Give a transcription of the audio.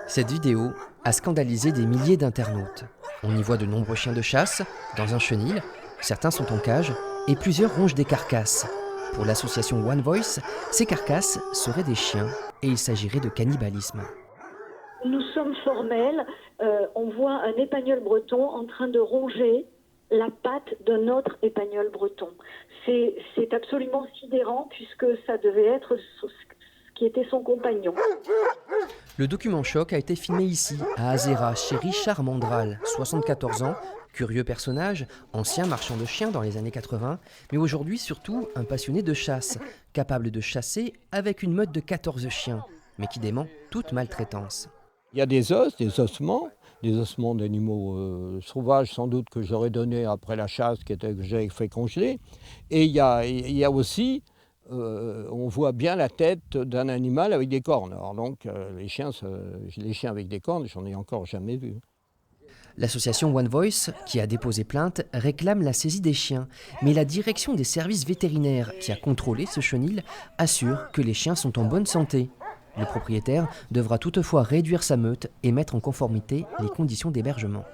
Cette vidéo a scandalisé des milliers d'internautes. On y voit de nombreux chiens de chasse, dans un chenil, certains sont en cage et plusieurs rongent des carcasses. Pour l'association One Voice, ces carcasses seraient des chiens et il s'agirait de cannibalisme. Nous sommes formels, on voit un épagneul breton en train de ronger la patte d'un autre épagneul breton. C'est absolument sidérant puisque ça devait être ce qui était son compagnon. Le document choc a été filmé ici, à Azera, chez Richard Mandral, 74 ans, curieux personnage, ancien marchand de chiens dans les années 80, mais aujourd'hui surtout un passionné de chasse, capable de chasser avec une meute de 14 chiens, mais qui dément toute maltraitance. Il y a des os, des ossements d'animaux sauvages sans doute que j'aurais donné après la chasse que j'avais fait congeler. Et il y a aussi, on voit bien la tête d'un animal avec des cornes. Alors donc les chiens avec des cornes, j'en ai encore jamais vu. L'association One Voice, qui a déposé plainte, réclame la saisie des chiens, mais la direction des services vétérinaires qui a contrôlé ce chenil assure que les chiens sont en bonne santé. Le propriétaire devra toutefois réduire sa meute et mettre en conformité les conditions d'hébergement.